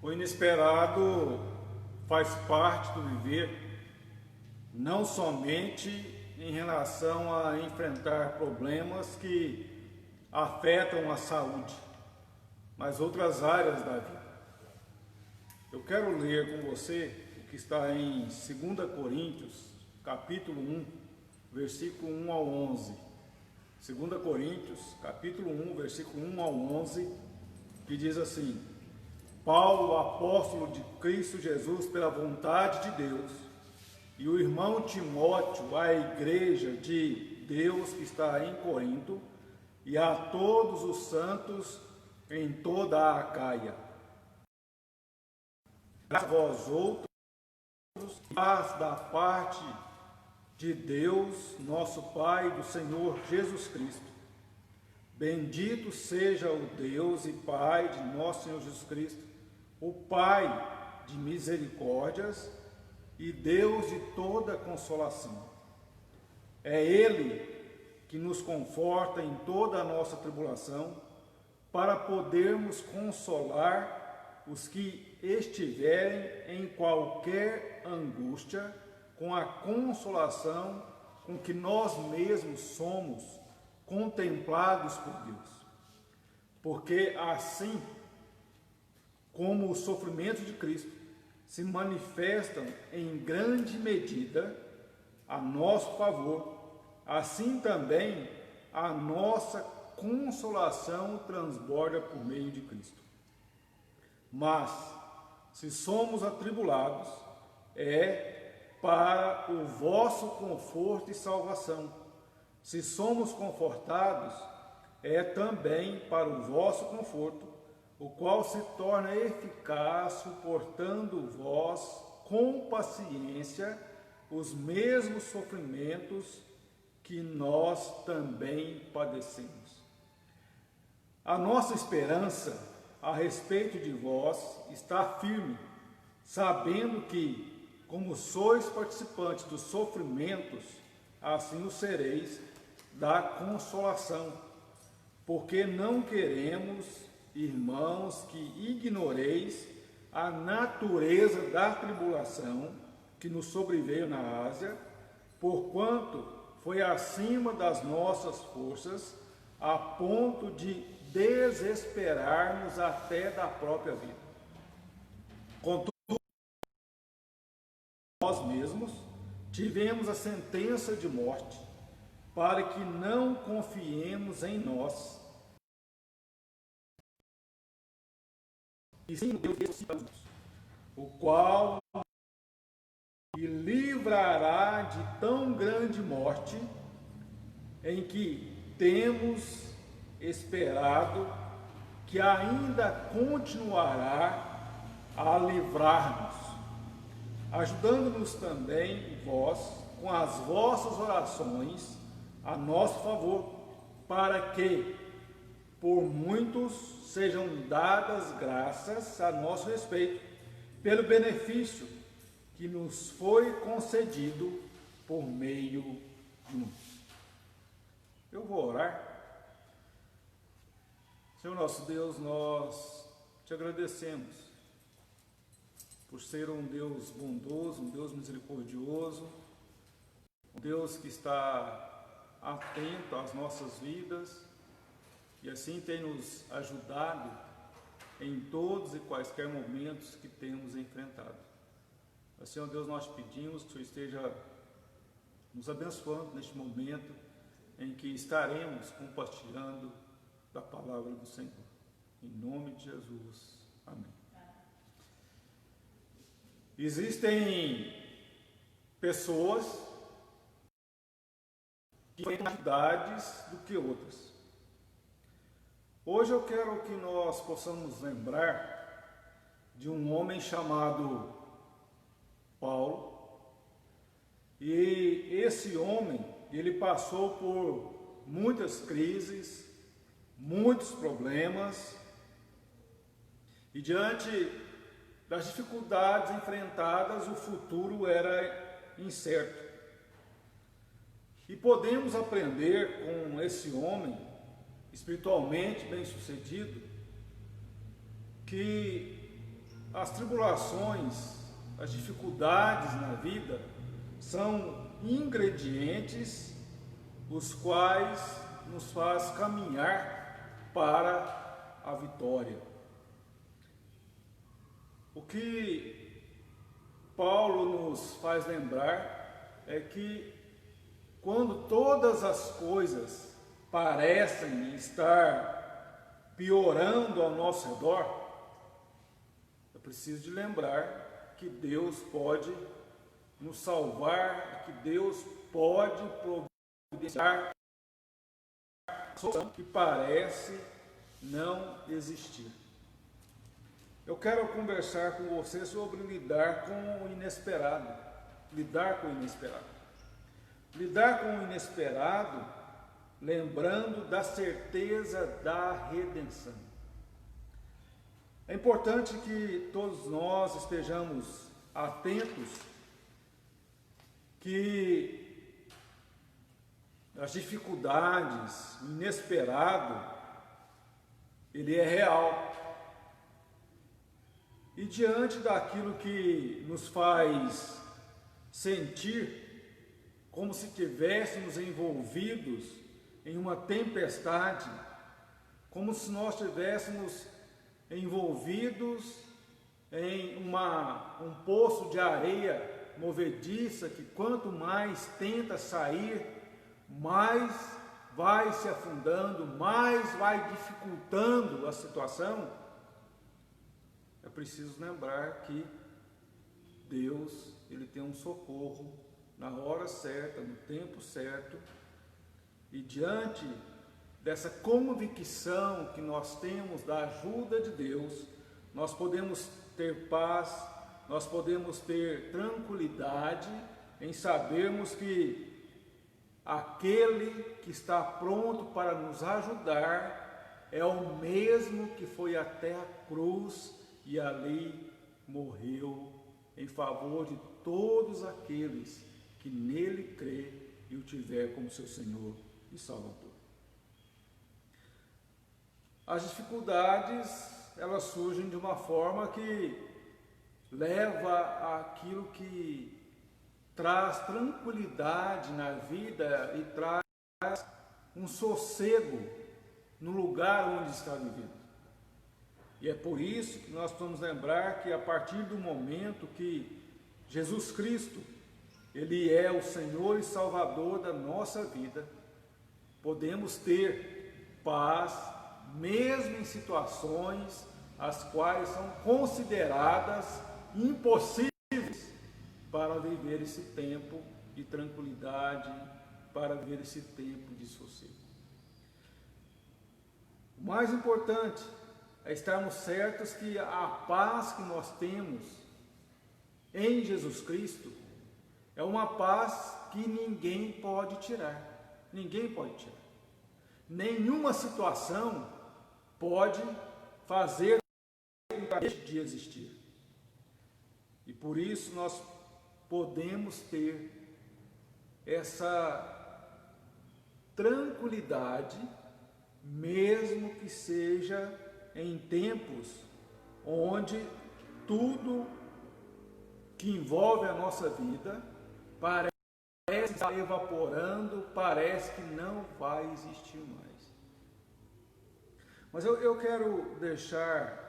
O inesperado faz parte do viver, não somente em relação a enfrentar problemas que afetam a saúde, mas outras áreas da vida. Eu quero ler com você o que está em 2 Coríntios, capítulo 1, versículo 1 ao 11. 2 Coríntios, capítulo 1, versículo 1 ao 11, que diz assim: Paulo, apóstolo de Cristo Jesus pela vontade de Deus, e o irmão Timóteo, à igreja de Deus que está em Corinto, e a todos os santos em toda a Acaia. Graças a vós outros, paz da parte de Deus, nosso Pai, do Senhor Jesus Cristo. Bendito seja o Deus e Pai de nosso Senhor Jesus Cristo, o Pai de misericórdias e Deus de toda consolação. É Ele que nos conforta em toda a nossa tribulação, para podermos consolar os que estiverem em qualquer angústia, com a consolação com que nós mesmos somos contemplados por Deus. Porque assim como os sofrimentos de Cristo se manifestam em grande medida a nosso favor, assim também a nossa consolação transborda por meio de Cristo. Mas, se somos atribulados, é para o vosso conforto e salvação. Se somos confortados, é também para o vosso conforto, o qual se torna eficaz, suportando vós com paciência os mesmos sofrimentos que nós também padecemos. A nossa esperança a respeito de vós está firme, sabendo que, como sois participantes dos sofrimentos, assim o sereis da consolação, porque não queremos, irmãos, que ignoreis a natureza da tribulação que nos sobreveio na Ásia, porquanto foi acima das nossas forças, a ponto de desesperarmos até da própria vida. Contudo, nós mesmos tivemos a sentença de morte, para que não confiemos em nós, e sim no Deus, o qual me livrará de tão grande morte, em que temos esperado que ainda continuará a livrar-nos, ajudando-nos também vós com as vossas orações a nosso favor, para que por muitos sejam dadas graças a nosso respeito, pelo benefício que nos foi concedido por meio de uns. Eu vou orar. Senhor nosso Deus, nós te agradecemos por ser um Deus bondoso, um Deus misericordioso, um Deus que está atento às nossas vidas e assim tem nos ajudado em todos e quaisquer momentos que temos enfrentado. Senhor Deus, nós pedimos que o Senhor esteja nos abençoando neste momento em que estaremos compartilhando da palavra do Senhor. Em nome de Jesus. Amém. Existem pessoas que têm dificuldades do que outras. Hoje eu quero que nós possamos lembrar de um homem chamado Paulo. E esse homem, ele passou por muitas crises, muitos problemas, e diante das dificuldades enfrentadas, o futuro era incerto. E podemos aprender com esse homem, espiritualmente bem-sucedido, que as tribulações, as dificuldades na vida são ingredientes os quais nos faz caminhar para a vitória. O que Paulo nos faz lembrar é que quando todas as coisas parecem estar piorando ao nosso redor, eu preciso de lembrar que Deus pode nos salvar, que Deus pode providenciar a solução que parece não existir. Eu quero conversar com você sobre lidar com o inesperado. Lidar com o inesperado. Lidar com o inesperado, lembrando da certeza da redenção. É importante que todos nós estejamos atentos que as dificuldades, o inesperado, ele é real. E diante daquilo que nos faz sentir como se estivéssemos envolvidos em uma tempestade, como se nós estivéssemos envolvidos em um poço de areia movediça que quanto mais tenta sair, mais vai se afundando, mais vai dificultando a situação. É preciso lembrar que Deus, ele tem um socorro na hora certa, no tempo certo, e diante dessa convicção que nós temos da ajuda de Deus, nós podemos ter paz, nós podemos ter tranquilidade em sabermos que aquele que está pronto para nos ajudar é o mesmo que foi até a cruz e ali morreu em favor de todos aqueles que nele crê e o tiver como seu Senhor e Salvador. As dificuldades, elas surgem de uma forma que leva àquilo que traz tranquilidade na vida e traz um sossego no lugar onde está vivendo. E é por isso que nós precisamos lembrar que a partir do momento que Jesus Cristo, ele é o Senhor e Salvador da nossa vida, podemos ter paz, mesmo em situações as quais são consideradas impossíveis para viver esse tempo de tranquilidade, para viver esse tempo de sossego. O mais importante é estarmos certos que a paz que nós temos em Jesus Cristo é uma paz que ninguém pode tirar. Ninguém pode tirar. Nenhuma situação pode fazer com que deixe de existir. E por isso nós podemos ter essa tranquilidade, mesmo que seja em tempos onde tudo que envolve a nossa vida parece estar evaporando, parece que não vai existir mais. Mas eu quero deixar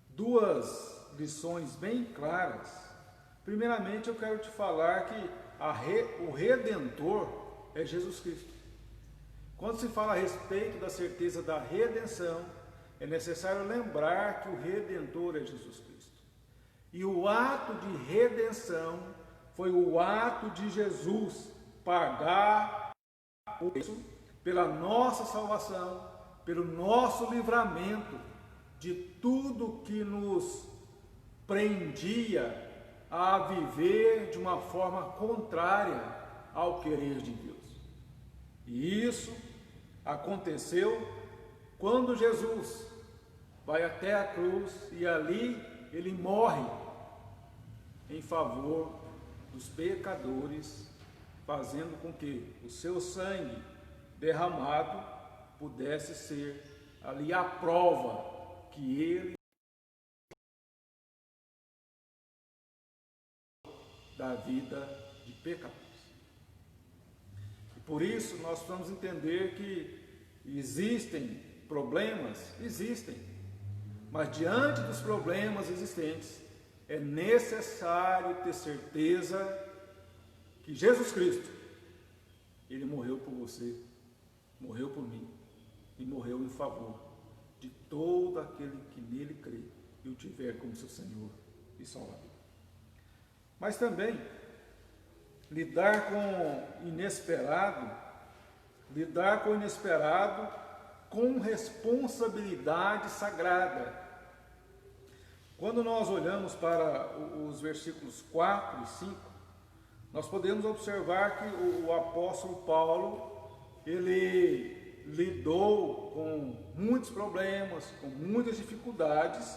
duas lições bem claras. Primeiramente, eu quero te falar que o Redentor é Jesus Cristo. Quando se fala a respeito da certeza da redenção, é necessário lembrar que o Redentor é Jesus Cristo. E o ato de redenção foi o ato de Jesus pagar o preço pela nossa salvação, pelo nosso livramento de tudo que nos prendia a viver de uma forma contrária ao querer de Deus. E isso aconteceu quando Jesus vai até a cruz e ali ele morre em favor dos pecadores, fazendo com que o seu sangue derramado pudesse ser ali a prova que ele da vida de pecadores. E por isso nós precisamos entender que existem problemas, mas diante dos problemas existentes, é necessário ter certeza que Jesus Cristo, Ele morreu por você, morreu por mim e morreu em favor de todo aquele que nele crê e o tiver como seu Senhor e Salvador. Mas também, lidar com o inesperado com responsabilidade sagrada. Quando nós olhamos para os versículos 4 e 5, nós podemos observar que o apóstolo Paulo, ele lidou com muitos problemas, com muitas dificuldades,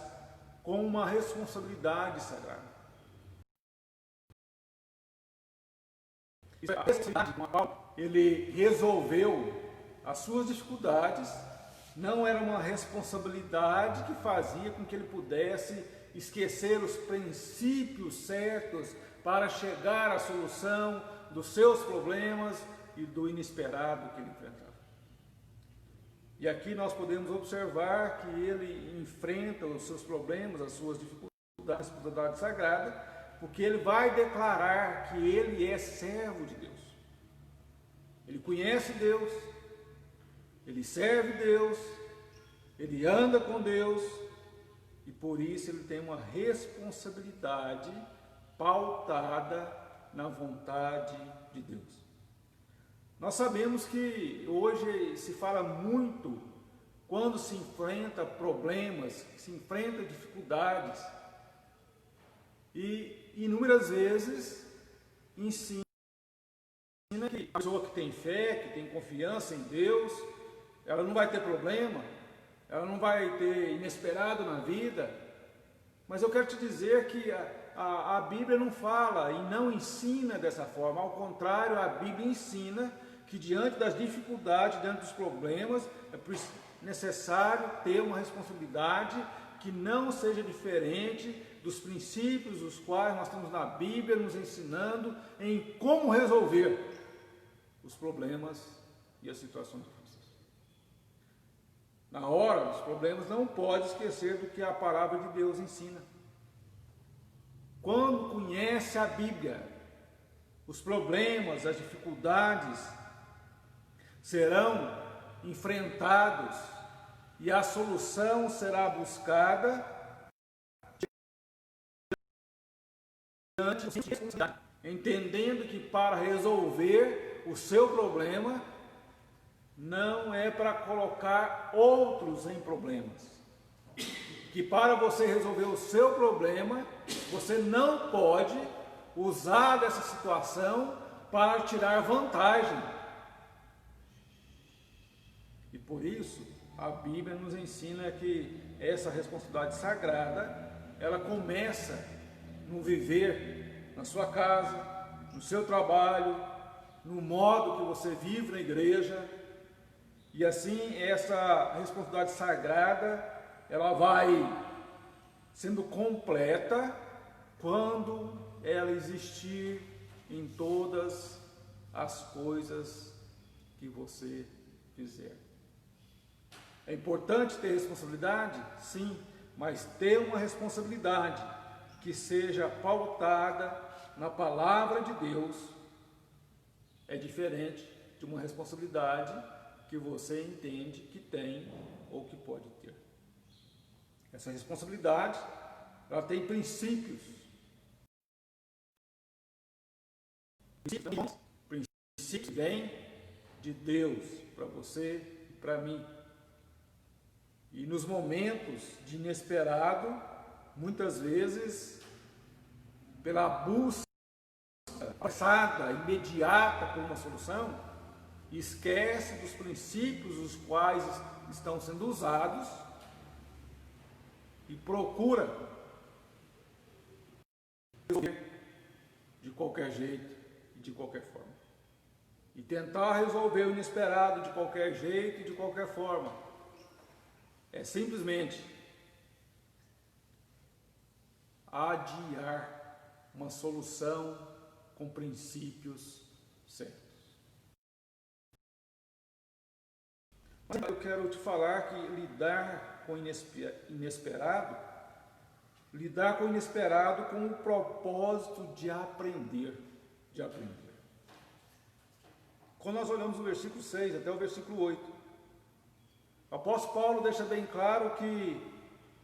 com uma responsabilidade sagrada. A responsabilidade com a qual ele resolveu as suas dificuldades não era uma responsabilidade que fazia com que ele pudesse esquecer os princípios certos para chegar à solução dos seus problemas e do inesperado que ele enfrentava. E aqui nós podemos observar que ele enfrenta os seus problemas, as suas dificuldades, a responsabilidade sagrada, porque ele vai declarar que ele é servo de Deus. Ele conhece Deus, ele serve Deus, ele anda com Deus, e por isso ele tem uma responsabilidade pautada na vontade de Deus. Nós sabemos que hoje se fala muito quando se enfrenta problemas, se enfrenta dificuldades, e inúmeras vezes ensina que a pessoa que tem fé, que tem confiança em Deus, ela não vai ter problema, ela não vai ter inesperado na vida. Mas eu quero te dizer que a Bíblia não fala e não ensina dessa forma. Ao contrário, a Bíblia ensina que diante das dificuldades, diante dos problemas, é necessário ter uma responsabilidade que não seja diferente dos princípios os quais nós temos na Bíblia nos ensinando em como resolver os problemas e as situações difíceis. Na hora dos problemas, não pode esquecer do que a palavra de Deus ensina. Quando conhece a Bíblia, os problemas, as dificuldades serão enfrentados e a solução será buscada diante da responsabilidade, entendendo que para resolver o seu problema não é para colocar outros em problemas, que para você resolver o seu problema, você não pode usar dessa situação para tirar vantagem. E por isso, a Bíblia nos ensina que essa responsabilidade sagrada, ela começa no viver na sua casa, no seu trabalho, no modo que você vive na igreja. E assim, essa responsabilidade sagrada, ela vai sendo completa quando ela existir em todas as coisas que você fizer. É importante ter responsabilidade? Sim, mas ter uma responsabilidade que seja pautada na palavra de Deus é diferente de uma responsabilidade que você entende que tem ou que pode ter. Essa responsabilidade, ela tem princípios. Princípios vêm de Deus para você e para mim. E nos momentos de inesperado, muitas vezes, pela busca apressada, imediata por uma solução, esquece dos princípios os quais estão sendo usados e procura resolver de qualquer jeito e de qualquer forma. E tentar resolver o inesperado de qualquer jeito e de qualquer forma é simplesmente adiar uma solução com princípios certos. Mas eu quero te falar que lidar com o inesperado com o propósito de aprender. Quando nós olhamos o versículo 6 até o versículo 8, o apóstolo Paulo deixa bem claro que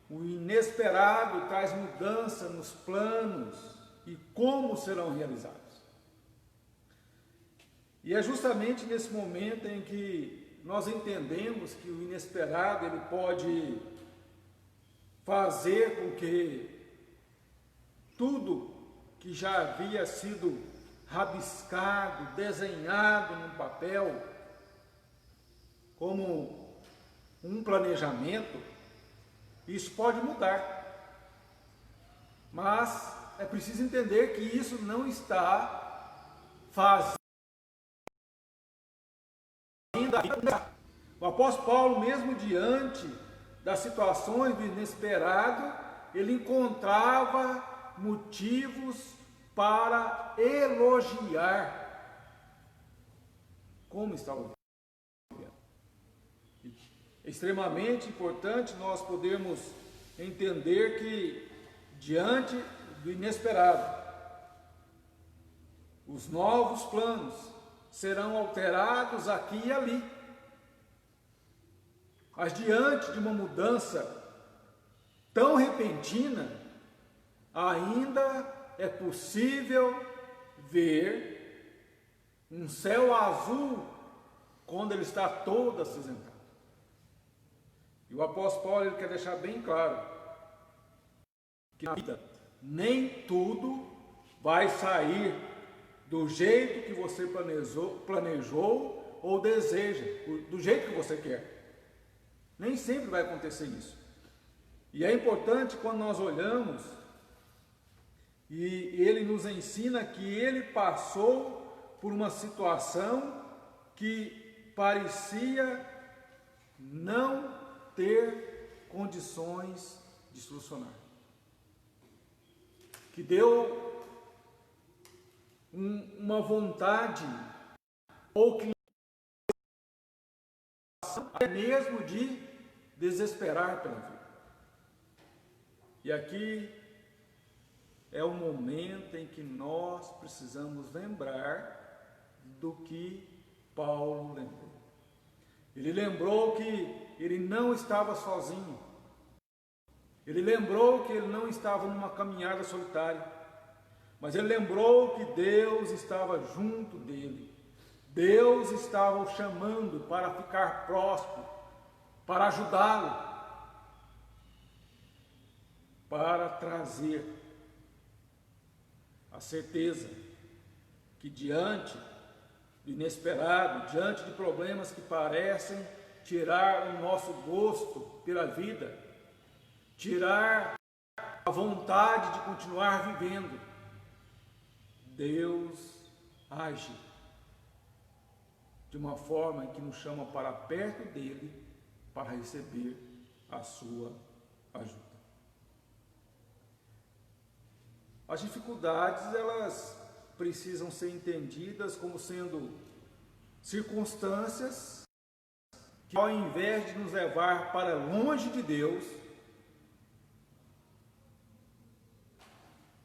o inesperado traz mudança nos planos e como serão realizados. E é justamente nesse momento em que nós entendemos que o inesperado ele pode fazer com que tudo que já havia sido rabiscado, desenhado num papel, como um planejamento, isso pode mudar. Mas é preciso entender que isso não está fazendo o apóstolo Paulo, mesmo diante das situações do inesperado, ele encontrava motivos para elogiar como estava vivendo. É extremamente importante nós podermos entender que, diante do inesperado, os novos planos serão alterados aqui e ali. Mas diante de uma mudança tão repentina, ainda é possível ver um céu azul quando ele está todo acinzentado. E o apóstolo Paulo ele quer deixar bem claro que na vida nem tudo vai sair do jeito que você planejou ou deseja, do jeito que você quer. Nem sempre vai acontecer isso. E é importante quando nós olhamos e ele nos ensina que ele passou por uma situação que parecia não ter condições de solucionar. Que deu uma vontade ou que até mesmo de desesperar pela vida. E aqui é o momento em que nós precisamos lembrar do que Paulo lembrou. Ele lembrou que ele não estava sozinho. Ele lembrou que ele não estava numa caminhada solitária. Mas ele lembrou que Deus estava junto dele. Deus estava o chamando para ficar próximo, para ajudá-lo, para trazer a certeza que diante do inesperado, diante de problemas que parecem tirar o nosso gosto pela vida, tirar a vontade de continuar vivendo, Deus age de uma forma que nos chama para perto dele para receber a sua ajuda. As dificuldades, elas precisam ser entendidas como sendo circunstâncias que, ao invés de nos levar para longe de Deus,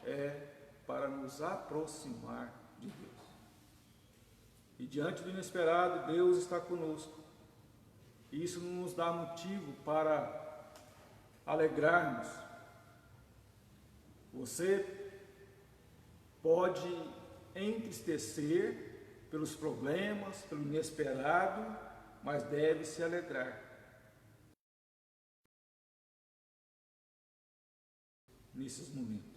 é para nos aproximar de Deus. E diante do inesperado, Deus está conosco. E isso não nos dá motivo para alegrarmos. Você pode entristecer pelos problemas, pelo inesperado, mas deve se alegrar. Nesses momentos.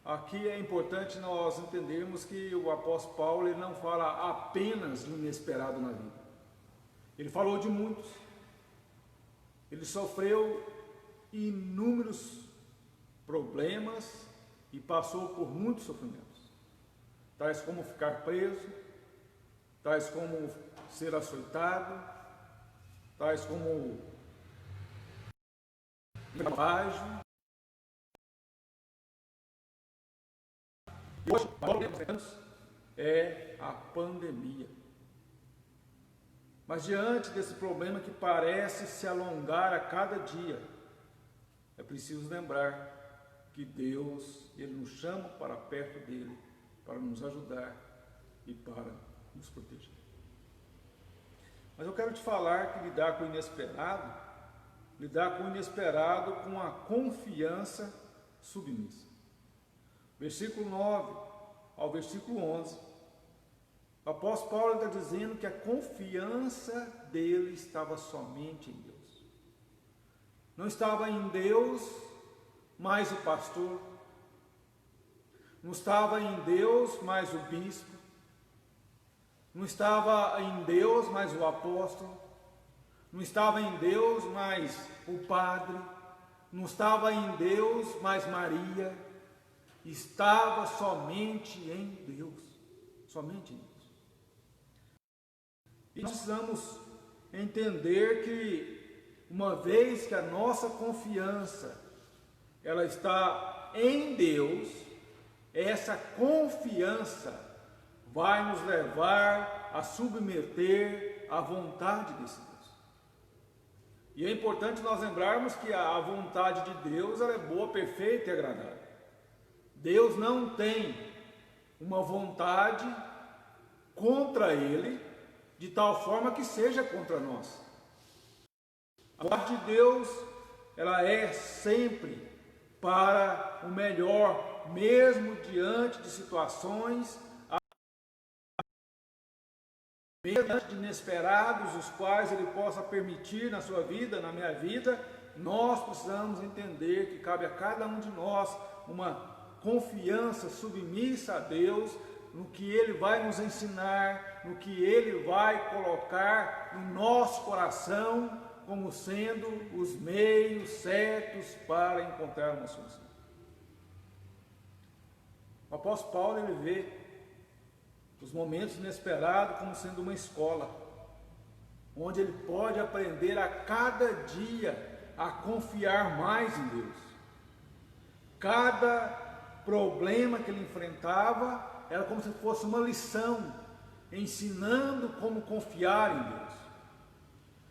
Aqui é importante nós entendermos que o apóstolo Paulo ele não fala apenas do inesperado na vida. Ele falou de muitos. Ele sofreu inúmeros problemas e passou por muitos sofrimentos, tais como ficar preso, tais como ser açoitado, tais como naufrágio, E hoje, o problema que nós temos é a pandemia. Mas diante desse problema que parece se alongar a cada dia, é preciso lembrar que Deus, Ele nos chama para perto dEle, para nos ajudar e para nos proteger. Mas eu quero te falar que lidar com o inesperado com a confiança submissa. Versículo 9 ao versículo 11, o apóstolo Paulo está dizendo que a confiança dele estava somente em Deus. Não estava em Deus mais o pastor, não estava em Deus mais o bispo, não estava em Deus mais o apóstolo, não estava em Deus mais o padre, não estava em Deus mais Maria, estava somente em Deus, somente em Deus. E nós precisamos entender que, uma vez que a nossa confiança ela está em Deus, essa confiança vai nos levar a submeter à vontade desse Deus. E é importante nós lembrarmos que a vontade de Deus ela é boa, perfeita e agradável. Deus não tem uma vontade contra Ele, de tal forma que seja contra nós. A vontade de Deus, ela é sempre para o melhor, mesmo diante de situações, mesmo diante de inesperados, os quais Ele possa permitir na sua vida, na minha vida. Nós precisamos entender que cabe a cada um de nós uma confiança submissa a Deus, no que Ele vai nos ensinar, no que Ele vai colocar no nosso coração, como sendo os meios certos para encontrar uma solução. O apóstolo Paulo, ele vê os momentos inesperados como sendo uma escola, onde ele pode aprender a cada dia a confiar mais em Deus. Cada problema que ele enfrentava era como se fosse uma lição, ensinando como confiar em Deus.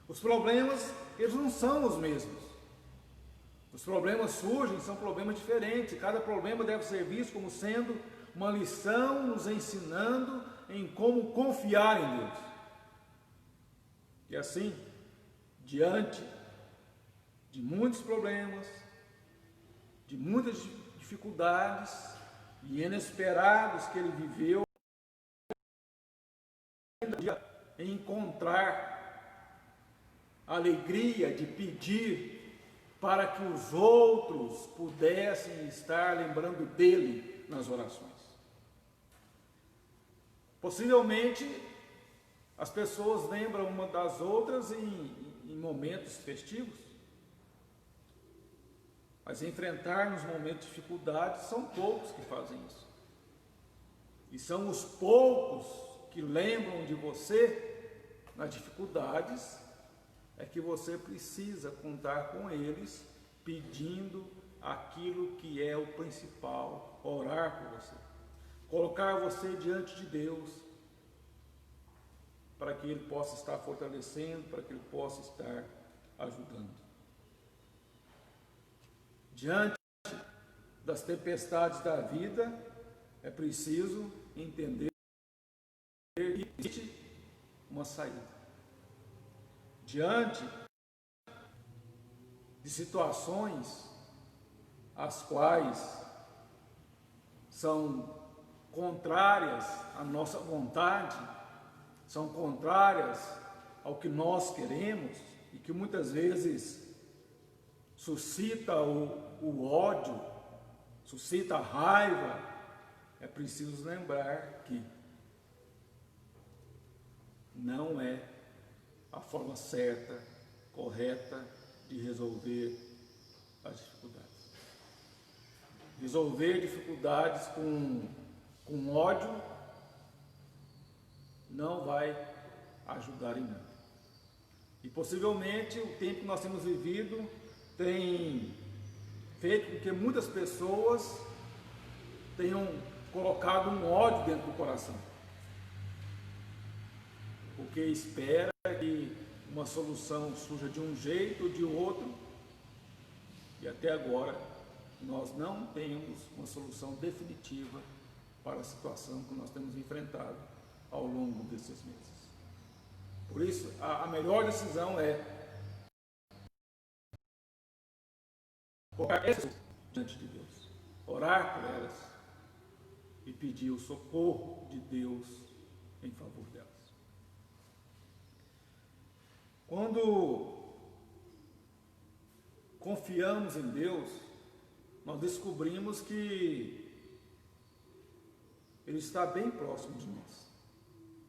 Os problemas, eles não são os mesmos. Os problemas surgem, são problemas diferentes. Cada problema deve ser visto como sendo uma lição, nos ensinando em como confiar em Deus. E assim, diante de muitos problemas, de muitas dificuldades e inesperados que ele viveu, encontrar a alegria de pedir para que os outros pudessem estar lembrando dele nas orações. Possivelmente as pessoas lembram uma das outras em momentos festivos, mas enfrentar nos momentos de dificuldade são poucos que fazem isso. E são os poucos que lembram de você nas dificuldades, é que você precisa contar com eles, pedindo aquilo que é o principal, orar por você, colocar você diante de Deus, para que Ele possa estar fortalecendo, para que Ele possa estar ajudando. Diante das tempestades da vida, é preciso entender que existe uma saída. Diante de situações as quais são contrárias à nossa vontade, são contrárias ao que nós queremos e que muitas vezes suscita o ódio, suscita a raiva, é preciso lembrar que não é a forma certa, correta de resolver as dificuldades. Resolver dificuldades com ódio não vai ajudar em nada. E possivelmente o tempo que nós temos vivido tem feito com que muitas pessoas tenham colocado um ódio dentro do coração, porque espera que uma solução surja de um jeito ou de outro, e até agora nós não temos uma solução definitiva para a situação que nós temos enfrentado ao longo desses meses. Por isso, a melhor decisão é colocar essas diante de Deus, orar por elas e pedir o socorro de Deus em favor delas. Quando confiamos em Deus, nós descobrimos que Ele está bem próximo de nós.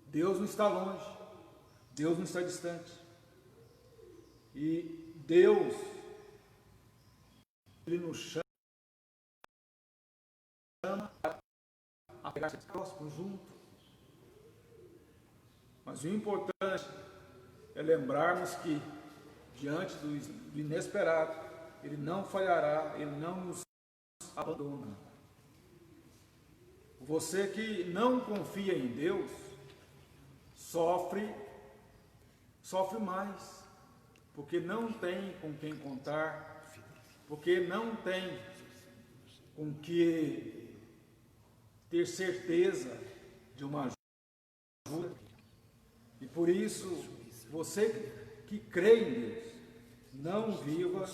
Deus não está longe, Deus não está distante. E Deus, Ele nos chama a pegar próximo, junto. Mas o importante é lembrarmos que, diante do inesperado, Ele não falhará, Ele não nos abandona. Você que não confia em Deus, sofre mais, porque não tem com quem contar, porque não tem com que ter certeza de uma ajuda. E por isso, você que crê em Deus, não viva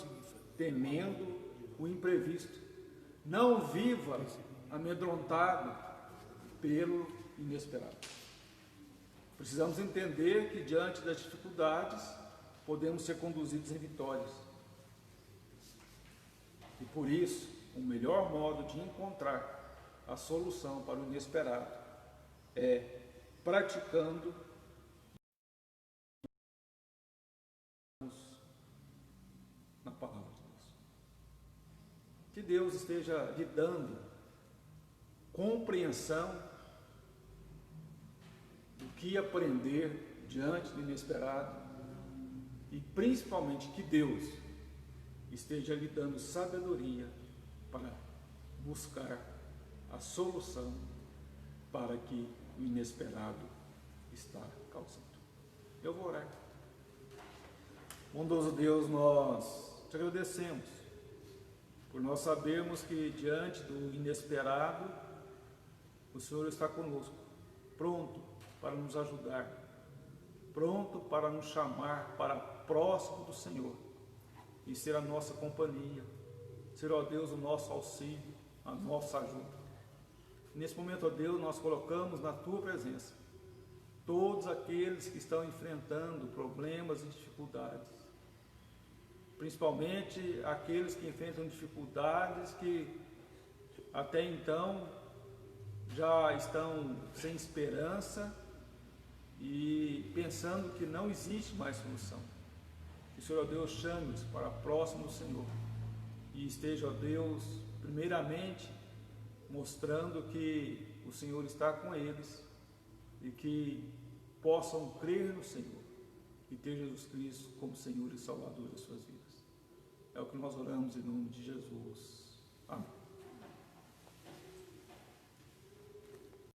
temendo o imprevisto, não viva amedrontado pelo inesperado. Precisamos entender que diante das dificuldades podemos ser conduzidos em vitórias. E por isso, o melhor modo de encontrar a solução para o inesperado é praticando na palavra de Deus. Que Deus esteja lhe dando compreensão do que aprender diante do inesperado e principalmente que Deus esteja lhe dando sabedoria para buscar a solução para que o inesperado está causando. Eu vou orar. Bondoso Deus, nós te agradecemos por nós sabermos que diante do inesperado o Senhor está conosco, pronto para nos ajudar, pronto para nos chamar para próximo do Senhor e ser a nossa companhia, ser, ó Deus, o nosso auxílio, a nossa ajuda. Nesse momento, ó Deus, nós colocamos na Tua presença todos aqueles que estão enfrentando problemas e dificuldades, principalmente aqueles que enfrentam dificuldades que até então já estão sem esperança e pensando que não existe mais solução. Que o Senhor, ó Deus, chame-os para próximo do Senhor e esteja, ó Deus, primeiramente mostrando que o Senhor está com eles e que possam crer no Senhor e ter Jesus Cristo como Senhor e Salvador das suas vidas. É o que nós oramos em nome de Jesus. Amém.